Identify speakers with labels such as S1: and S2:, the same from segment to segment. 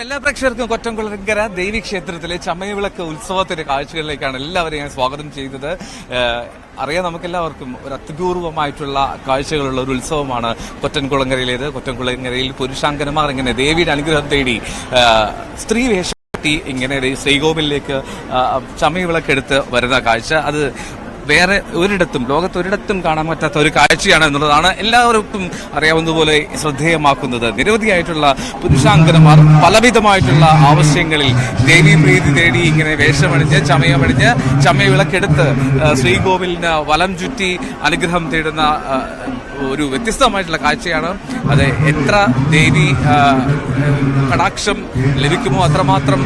S1: എല്ലാ പ്രേക്ഷകർക്കും കൊറ്റംകുളങ്ങര ദേവീക്ഷേത്രത്തിലെ ചമയവിളക്ക് ഉത്സവത്തിന്റെ കാഴ്ചകളിലേക്കാണ് എല്ലാവരെയും ഞാൻ സ്വാഗതം ചെയ്യുന്നത്. അറിയാം, നമുക്കെല്ലാവർക്കും ഒരു അത്യപൂർവമായിട്ടുള്ള കാഴ്ചകളുള്ള ഒരു ഉത്സവമാണ് കൊറ്റൻകുളങ്ങരയിലേത്. കൊറ്റൻകുളങ്ങരയിൽ പുരുഷാങ്കനമാർ ഇങ്ങനെ ദേവിയുടെ അനുഗ്രഹം തേടി സ്ത്രീ വേഷം കെട്ടി ഇങ്ങനെ ശ്രീകോവിലേക്ക് ചമയവിളക്കെടുത്ത് വരുന്ന കാഴ്ച അത് വേറെ ഒരിടത്തും ലോകത്തൊരിടത്തും കാണാൻ പറ്റാത്ത ഒരു കാഴ്ചയാണ് എന്നുള്ളതാണ് എല്ലാവർക്കും അറിയാവുന്നതുപോലെ ശ്രദ്ധേയമാക്കുന്നത്. നിരവധിയായിട്ടുള്ള പുരുഷാങ്കനമാർ പലവിധമായിട്ടുള്ള ആവശ്യങ്ങളിൽ ദേവീപ്രീതി തേടി ഇങ്ങനെ വേഷമണിഞ്ഞ് ചമയമണിഞ്ഞ് ചമയവിളക്കെടുത്ത് ശ്രീകോവിലിന് വലം ചുറ്റി അനുഗ്രഹം തേടുന്ന ഒരു വ്യത്യസ്തമായിട്ടുള്ള കാഴ്ചയാണ്. അത് എത്ര ദേവി കടാക്ഷം ലഭിക്കുമോ അത്രമാത്രം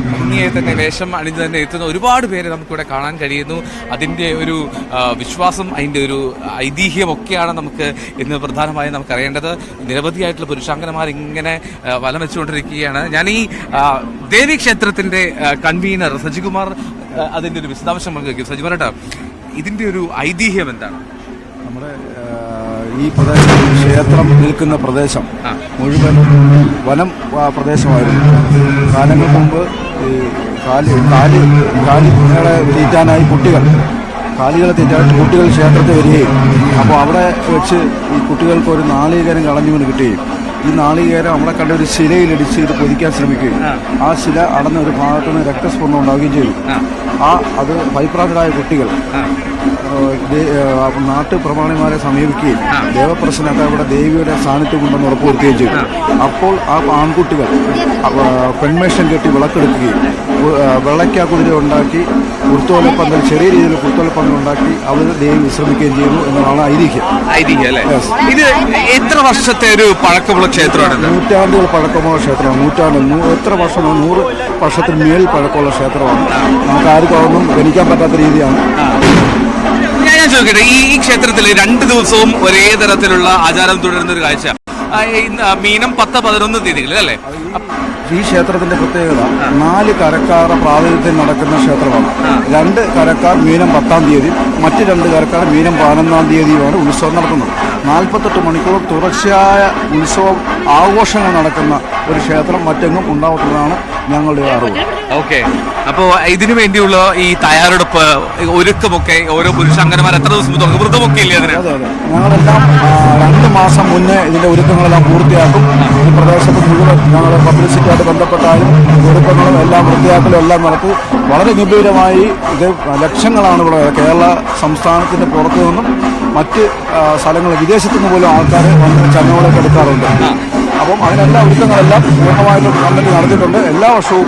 S1: ഭംഗിയായി തന്നെ വേഷം അണിഞ്ഞ് തന്നെ എത്തുന്ന ഒരുപാട് പേര് നമുക്കിവിടെ കാണാൻ കഴിയുന്നു. അതിൻ്റെ ഒരു വിശ്വാസം, അതിൻ്റെ ഒരു ഐതിഹ്യമൊക്കെയാണ് നമുക്ക് ഇന്ന് പ്രധാനമായും നമുക്കറിയേണ്ടത്. നിരവധിയായിട്ടുള്ള പുരുഷാങ്കനമാർ ഇങ്ങനെ വലം വെച്ചുകൊണ്ടിരിക്കുകയാണ്. ഞാൻ ഈ ദേവീക്ഷേത്രത്തിൻ്റെ കൺവീനർ സജികുമാർ അതിൻ്റെ ഒരു വിശദാംശം നമുക്ക് വയ്ക്കും. സജികുമാരേട്ടാ, ഇതിൻ്റെ ഒരു ഐതിഹ്യം എന്താണ്?
S2: നമ്മുടെ ഈ പ്രദേശം, ക്ഷേത്രം നിൽക്കുന്ന പ്രദേശം മുഴുവൻ വനം പ്രദേശമായിരുന്നു. കാലങ്ങൾക്ക് മുമ്പ് കാലികളെ തീറ്റാനായി കാലികളെ തീറ്റാനായിട്ട് കുട്ടികൾ ക്ഷേത്രത്തിൽ വരികയും അപ്പോൾ അവിടെ വെച്ച് ഈ കുട്ടികൾക്ക് ഒരു നാളികേരം കളഞ്ഞു കൊണ്ട് കിട്ടുകയും ഈ നാളികേരം നമ്മളെ കണ്ട ഒരു ശിലയിലിടിച്ച് ഇത് പൊതിക്കാൻ ശ്രമിക്കുകയും ആ ശില അടന്ന ഒരു ഭാഗത്തു നിന്ന് രക്തസ്ഫുരണം ഉണ്ടാവുകയും ചെയ്തു. അത് ഭയപ്രാന്തരായ കുട്ടികൾ നാട്ടുപ്രമാണിമാരെ സമീപിക്കുകയും ദേവപ്രശ്നത്തെ അവിടെ ദേവിയുടെ സാന്നിധ്യം കൊണ്ടെന്ന് ഉറപ്പുവരുത്തുകയും ചെയ്തു. അപ്പോൾ ആ ആൺകുട്ടികൾ പെൺമേഷം കെട്ടി വിളക്കെടുക്കുകയും വെള്ളയ്ക്കാക്കുതിര ഉണ്ടാക്കി കുർത്തോലപ്പന്തൽ, ചെറിയ രീതിയിൽ കുർത്തോലപ്പന്തൽ ഉണ്ടാക്കി അവർ ദേവി വിശ്രമിക്കുകയും ചെയ്യുന്നു എന്നതാണ് ഐതിഹ്യം. അല്ലേ?
S1: ഇത് എത്ര വർഷത്തെ ഒരു പഴക്കമുള്ള ക്ഷേത്രമാണ്?
S2: നൂറ്റാണ്ടുകൾ പഴക്കമുള്ള ക്ഷേത്രമാണ്. എത്ര വർഷം? 100 വർഷത്തിന് മേൽ പഴക്കമുള്ള ക്ഷേത്രമാണ്. നമുക്ക് ആർക്കും ഗണിക്കാൻ പറ്റാത്ത രീതിയാണ്.
S1: ഞാൻ ചോദിക്കട്ടെ, ഈ ക്ഷേത്രത്തിൽ 2 ദിവസവും ഒരേ തരത്തിലുള്ള ആചാരം തുടരുന്ന ഒരു കാഴ്ച മീനം 10-11 തീയതികളിൽ അല്ലേ?
S2: ഈ ക്ഷേത്രത്തിന്റെ പ്രത്യേകത 4 കരക്കാർ പ്രാതിനിധ്യത്തിൽ നടക്കുന്ന ക്ഷേത്രമാണ്. 2 കരക്കാർ മീനം 10-ാം തീയതി, മറ്റ് 2 കരക്കാർ മീനം 11-ാം തീയതിയുമാണ് ഉത്സവം നടത്തുന്നത്. 48 മണിക്കൂർ തുടർച്ചയായ ഉത്സവം ആഘോഷങ്ങൾ നടക്കുന്ന ഒരു ക്ഷേത്രം മറ്റെങ്ങും ഉണ്ടാവത്തുള്ളതാണ് ഞങ്ങളുടെ അറിവ്.
S1: ഓക്കെ, അപ്പോൾ ഇതിനു വേണ്ടിയുള്ള ഈ തയ്യാറെടുപ്പ്, ഒരുക്കമൊക്കെ ഓരോ പുരുഷാങ്കനമാർ എത്ര ദിവസം തുടങ്ങും? വ്രതമൊക്കെ ഇല്ലേ അതിന്?
S2: അതെ, ഞങ്ങളെല്ലാം 2 മാസം മുന്നേ ഇതിന്റെ ഒരുക്കങ്ങളെല്ലാം പൂർത്തിയാക്കും. ഈ പ്രദേശത്ത് മുഴുവൻ ഞങ്ങൾ പബ്ലിസിറ്റിയായിട്ട് ബന്ധപ്പെട്ടാലും ഒരുക്കങ്ങളും എല്ലാം വൃത്തിയാക്കലും എല്ലാം നടത്തി വളരെ ഗംഭീരമായി ഇത് ലക്ഷങ്ങളാണ് ഇവിടെ കേരള സംസ്ഥാനത്തിന്റെ പുറത്തു നിന്നും മറ്റ് സ്ഥലങ്ങളിൽ വിദേശത്തു നിന്ന് പോലും ആൾക്കാർ വന്ന് ചമയവിളക്ക് എടുക്കാറുണ്ട്. അപ്പം അതിനെല്ലാം ഒരുക്കങ്ങളെല്ലാം പൂർണ്ണമായിട്ടും കണ്ടന്റ് നടത്തിയിട്ടുണ്ട്. എല്ലാ വർഷവും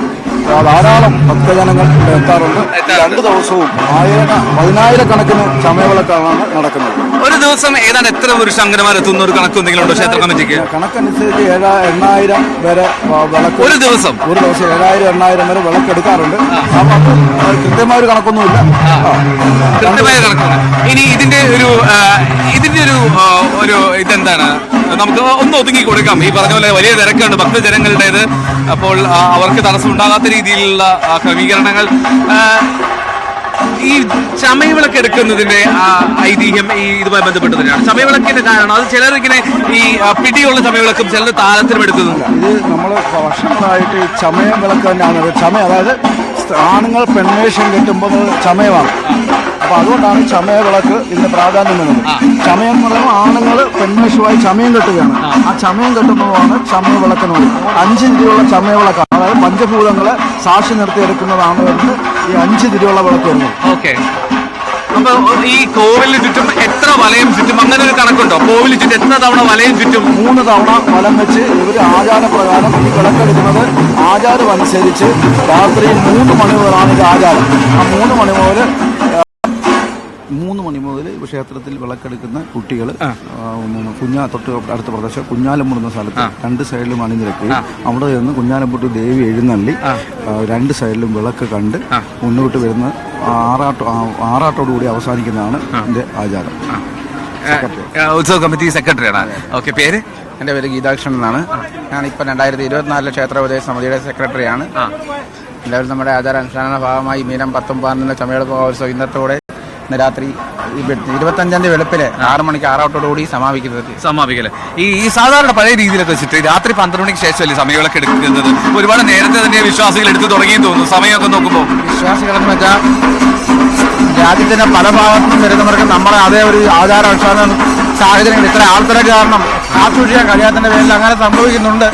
S2: ധാരാളം ഭക്തജനങ്ങൾ എത്താറുണ്ട്. 2 ദിവസവും 10,000-കണക്കിന് ചമയവിളക്കാണ് നടക്കുന്നത്.
S1: ഒരു ദിവസം ഏതാണ്ട് എത്ര പുരുഷാങ്കനമാർ എത്തുന്ന ഒരു കണക്ക് എന്തെങ്കിലും ഉണ്ടോ ക്ഷേത്ര കമ്മിറ്റിക്ക്?
S2: കണക്കനുസരിച്ച് 8,000 വരെ വിളക്ക് ഒരു ദിവസം 7,000-8,000 വരെ വിളക്കെടുക്കാറുണ്ട്. അപ്പം കൃത്യമായ ഒരു കണക്കൊന്നുമില്ല.
S1: കൃത്യമായ കണക്കൊന്നും. ഇനി ഇതിന്റെ ഒരു ഇതെന്താണ്, നമുക്ക് ഒന്ന് ഒതുങ്ങി കൊടുക്കാം. ഈ പറഞ്ഞ പോലെ വലിയ തിരക്കാണ് ഭക്തജനങ്ങളുടേത്. അപ്പോൾ അവർക്ക് തടസ്സം ഉണ്ടാകാത്ത രീതിയിലുള്ള ക്രമീകരണങ്ങൾ. ഈ ചമയവിളക്ക് എടുക്കുന്നതിന്റെ ഐതിഹ്യം ഇതുമായി ബന്ധപ്പെട്ട് തന്നെയാണ്. ചമയവിളക്കിന്റെ കാരണം അത് ചിലരിങ്ങനെ ഈ പിടിയുള്ള ചമയവിളക്കും ചിലർ താലത്തിലും എടുക്കുന്നുണ്ട്.
S2: ഇത് നമ്മൾ വർഷങ്ങളായിട്ട് ചമയം വിളക്ക് തന്നെയാണ്. അതായത് ആണുങ്ങൾ പെൺവേഷം കെട്ടുമ്പോൾ ചമയമാണ്. അപ്പൊ അതുകൊണ്ടാണ് ചമയവിളക്ക് ഇതിന്റെ പ്രാധാന്യം വരുന്നത്. ചമയം എന്ന് പറയുമ്പോൾ ആണുങ്ങൾ പെൺവേഷമായി ചമയം കെട്ടുകയാണ്. ആ ചമയം കെട്ടുന്നതാണ് ചമയവിളക്കെന്ന് പറയുന്നത്. 5 തിരിയുള്ള ചമയവിളക്കാണ്. അതായത് പഞ്ചഭൂതങ്ങളെ സാക്ഷി നിർത്തിയെടുക്കുന്നതാണ് വരുന്നത് ഈ 5 തിരിയുള്ള വിളക്ക് വരുന്നത്.
S1: ഓക്കെ, അപ്പൊ ഈ കോവിലിന് ചുറ്റും എത്ര വലയം ചുറ്റും, അങ്ങനെ ഒരു കണക്കുണ്ടോ? കോവിലിന് ചുറ്റും എത്ര തവണ വലയം ചുറ്റും?
S2: 3 തവണ വലം വെച്ച് ഇവർ ആചാരപ്രകാരം ഈ വിളക്കെടുക്കുന്നത് ആചാരം അനുസരിച്ച് രാത്രി 3 മണി മുതലാണ് ഇത് ആചാരം. ആ 3 മണി മുതൽ ക്ഷേത്രത്തിൽ വിളക്കെടുക്കുന്ന കുട്ടികൾ തൊട്ട് അടുത്ത പ്രദേശം കുഞ്ഞാലമ്പുടുന്ന സ്ഥലത്ത് 2 സൈഡിലും അണിനിരക്കുകയും അവിടെ നിന്ന് കുഞ്ഞാലമ്പുട്ട് ദേവി എഴുന്നള്ളി 2 സൈഡിലും വിളക്ക് കണ്ട് മുന്നോട്ട് വരുന്ന ആറാട്ടോടുകൂടി അവസാനിക്കുന്നതാണ് ഇതിന്റെ ആചാരം.
S1: ഉത്സവ കമ്മിറ്റി സെക്രട്ടറിയാണ്. ഓക്കെ, പേര്?
S3: എൻ്റെ പേര് ഗീതാകൃഷ്ണൻ എന്നാണ്. ഞാനിപ്പോൾ 2024 ക്ഷേത്രോപദേശ സമിതിയുടെ സെക്രട്ടറിയാണ്. എല്ലാവരും നമ്മുടെ ആചാരാനുഷ്ഠാന ഭാഗമായി മീനം 10-12 ചമയവിളക്ക് മഹോത്സവം ഇന്ന് രാത്രി 25-ാം തീയതി വെളുപ്പിലെ 6 മണിക്ക് ആറാട്ടോടുകൂടി
S1: സമാപിക്കല്. ഈ സാധാരണ പഴയ രീതിയിലൊക്കെ വെച്ചിട്ട് രാത്രി 12 മണിക്ക് ശേഷമല്ലേ സമയങ്ങളൊക്കെ എടുക്കുന്നത്? ഒരുപാട് നേരത്തെ തന്നെ വിശ്വാസികൾ എടുത്തു തുടങ്ങിയെന്ന് തോന്നുന്നു സമയമൊക്കെ നോക്കുമ്പോൾ.
S3: വിശ്വാസികളെന്ന് വെച്ചാൽ രാജ്യത്തിന്റെ പല ഭാഗത്തും വരുന്നവർക്ക് നമ്മുടെ അതേ ഒരു ആചാര അനുഷ്ഠാന സാഹചര്യങ്ങൾ ഇത്ര ആൾത്തിരക്ക് കാരണം കാത്തുസൂക്ഷിക്കാൻ കഴിയാത്തതിന്റെ പേരിൽ അങ്ങനെ സംഭവിക്കുന്നുണ്ട്.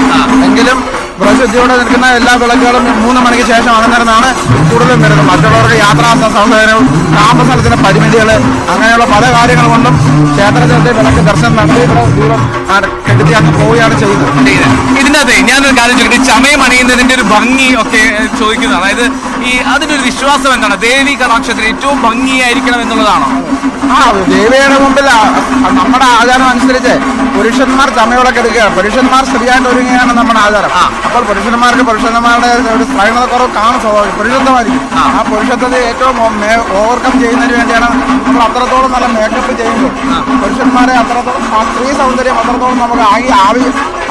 S3: എങ്കിലും പ്രസിദ്ധിയോടെ നിൽക്കുന്ന എല്ലാ വിളക്കുകളും 3 മണിക്ക് ശേഷം അന്നേരമാണ് കൂടുതലും വരുന്നത്. മറ്റുള്ളവർക്ക് യാത്രാ സൗകര്യവും താമസത്തിന്റെ പരിമിതികൾ അങ്ങനെയുള്ള പല കാര്യങ്ങൾ കൊണ്ടും ക്ഷേത്രത്തിന്റെ വിളക്ക് ദർശനം നടത്തി ദൂരം കെടുത്തി അങ്ങ് പോവുകയാണ് ചെയ്യുന്നത്.
S1: ഇതിനകത്ത് ഞാനൊരു കാര്യം ചോദിക്കട്ടെ, ചമയം അണിയുന്നതിന്റെ ഒരു ഭംഗി ഒക്കെ ചോദിക്കുന്നത്, അതായത് അതിനൊരു വിശ്വാസം എന്താണ്? ദേവി കടാക്ഷത്തിന് ഏറ്റവും ഭംഗിയായിരിക്കണം എന്നുള്ളതാണോ?
S3: ദേവിയുടെ മുമ്പിൽ നമ്മുടെ ആചാരം അനുസരിച്ച് പുരുഷന്മാർ ചമയവിളക്ക് എടുക്കുക, പുരുഷന്മാർ സ്ത്രീയായിട്ട് ഒരുങ്ങുകയാണ് നമ്മുടെ ആചാരം. അപ്പോൾ പുരുഷന്മാർക്ക് പുരുഷന്മാരുടെ ഒരു സ്ത്രൈണത കുറവ് കാണും, പുരുഷത്വമായിരിക്കും. ആ പുരുഷത്വത്തെ ഏറ്റവും ഓവർകം ചെയ്യുന്നതിന് വേണ്ടിയാണ് നമ്മൾ അത്രത്തോളം നല്ല മേക്കപ്പ് ചെയ്യുമ്പോൾ പുരുഷന്മാരെ അത്രത്തോളം സ്ത്രീ സൗന്ദര്യം അത്രത്തോളം നമുക്ക്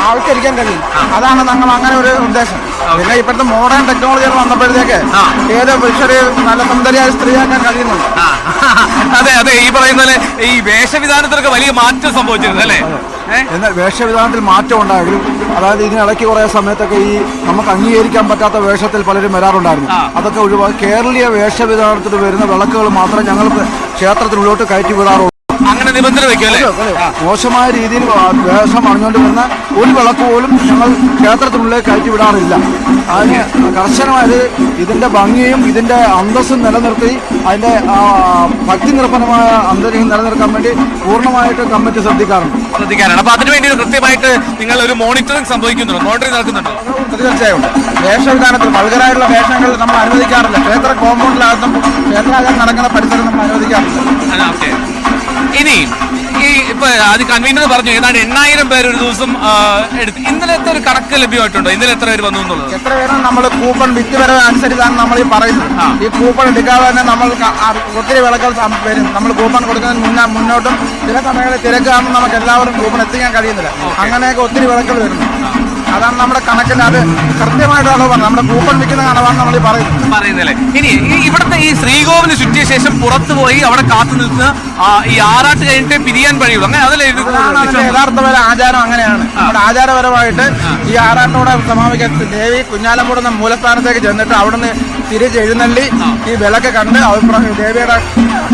S3: ആവിഷ്കരിക്കാൻ കഴിയും. അതാണ് ഞങ്ങൾ അങ്ങനെ ഒരു ഉദ്ദേശം. പിന്നെ ഇപ്പോഴത്തെ മോഡേൺ ടെക്നോളജികൾ വന്നപ്പോഴത്തേക്ക് ഏത് പുരുഷരെ നല്ല സുന്ദരിയായ സ്ത്രീയാക്കാൻ കഴിയുന്നുണ്ട്.
S1: അതെ അതെ, ഈ പറയുന്ന പോലെ ഈ വേഷവിധാനത്തിലൊക്കെ വലിയ മാറ്റം സംഭവിച്ചിരുന്നു അല്ലേ?
S2: എന്നാൽ വേഷവിധാനത്തിൽ മാറ്റം ഉണ്ടായെങ്കിലും, അതായത് ഇതിനിടയ്ക്ക് കുറേ സമയത്തൊക്കെ ഈ നമുക്ക് അംഗീകരിക്കാൻ പറ്റാത്ത വേഷത്തിൽ പലരും വരാറുണ്ടായിരുന്നു. അതൊക്കെ ഒഴിവാക്കി കേരളീയ വേഷവിധാനത്തിൽ വരുന്ന വിളക്കുകൾ മാത്രമേ ഞങ്ങൾ ക്ഷേത്രത്തിനുള്ളിലോട്ട് കയറ്റി വിടാറുള്ളൂ.
S1: അങ്ങനെ നിബന്ധന വെക്കല്ലേ?
S2: മോശമായ രീതിയിൽ വേഷം അണിഞ്ഞുകൊണ്ട് വരുന്ന ഒരു വിളക്ക് പോലും ഞങ്ങൾ ക്ഷേത്രത്തിനുള്ളിലേക്ക് കയറ്റി വിടാറില്ല. അതിന് കർശനമായത് ഇതിന്റെ ഭംഗിയും ഇതിന്റെ അന്തസ്സും നിലനിർത്തി അതിന്റെ ഭക്തി നിർഭരമായ അന്തരീക്ഷം നിലനിർത്താൻ വേണ്ടി പൂർണ്ണമായിട്ട് കമ്മിറ്റി ശ്രദ്ധിക്കാറുണ്ട്.
S1: അപ്പൊ അതിനുവേണ്ടി കൃത്യമായിട്ട് നിങ്ങൾ ഒരു മോണിറ്ററിംഗ് സംഭവിക്കുന്നുണ്ടോ? മോണിറ്ററിംഗ് നടക്കുന്നുണ്ടോ?
S3: തീർച്ചയായും വേഷവിധാനത്തിൽ വൾഗറായിട്ടുള്ള വേഷങ്ങൾ നമ്മൾ അനുവദിക്കാറില്ല. ക്ഷേത്ര കോമ്പൗണ്ടിനകത്തും ക്ഷേത്രാചാരം നടക്കുന്ന പരിസരം നമ്മൾ അനുവദിക്കാറില്ല.
S1: ഇനി ഈ ഇപ്പൊ അത് കൺവീനർ പറഞ്ഞു ഏതാണ്ട് 8000 പേര് ഒരു ദിവസം എടുത്ത്. ഇന്നലത്തെ ഒരു കണക്ക് ലഭ്യമായിട്ടുണ്ടോ? ഇന്നലെ എത്ര പേര് വന്നു എന്നുള്ളത്?
S3: എത്ര പേരും നമ്മൾ കൂപ്പൺ വിറ്റ് വരവ് അനുസരിച്ചാണ് നമ്മൾ ഈ പറയുന്നത്. ഈ കൂപ്പൺ എടുക്കാതെ തന്നെ നമ്മൾ ഒത്തിരി വിളകൾ വരും. നമ്മൾ കൂപ്പൺ കൊടുക്കുന്നതിന് മുന്നോട്ടും ചില സമയങ്ങളിൽ തിരക്ക് കാരണം നമുക്ക് എല്ലാവരും കൂപ്പൺ എത്തിക്കാൻ കഴിയുന്നില്ല. അങ്ങനെയൊക്കെ ഒത്തിരി വിളകൾ വരുന്നു. അതാണ് നമ്മുടെ കണക്കിൽ അത് കൃത്യമായിട്ട് അളവാണ്. നമ്മുടെ കൂപ്പൺ വിൽക്കുന്ന അളവാണ് നമ്മൾ ഈ പറയുന്നല്ലേ.
S1: ഇനി ഇവിടുത്തെ ഈ ശ്രീകോവിന് ചുറ്റിയ ശേഷം പുറത്തു പോയി അവിടെ കാത്തു നിൽക്കുന്ന ഈ ആറാട്ട് കഴിഞ്ഞിട്ട് പിരിയാൻ കഴിയുള്ളൂ, അങ്ങനെ അതല്ലേ
S3: യഥാർത്ഥ ആചാരം? അങ്ങനെയാണ് നമ്മുടെ ആചാരപരമായിട്ട് ഈ ആറാട്ടോടെ സമാപിക്കാൻ ദേവി കുഞ്ഞാലമ്പൂട് എന്ന മൂലസ്ഥാനത്തേക്ക് ചെന്നിട്ട് അവിടുന്ന് തിരിച്ചെഴുന്നള്ളി ഈ വിളക്ക് കണ്ട് ദേവിയുടെ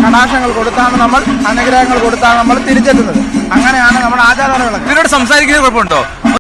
S3: കടാക്ഷങ്ങൾ കൊടുത്താണ് നമ്മൾ, അനുഗ്രഹങ്ങൾ കൊടുത്താണ് നമ്മൾ തിരിച്ചെത്തുന്നത്. അങ്ങനെയാണ് നമ്മുടെ ആചാരപരങ്ങൾ.
S1: ഇതിനോട് സംസാരിക്കുന്നത് കുഴപ്പമുണ്ടോ?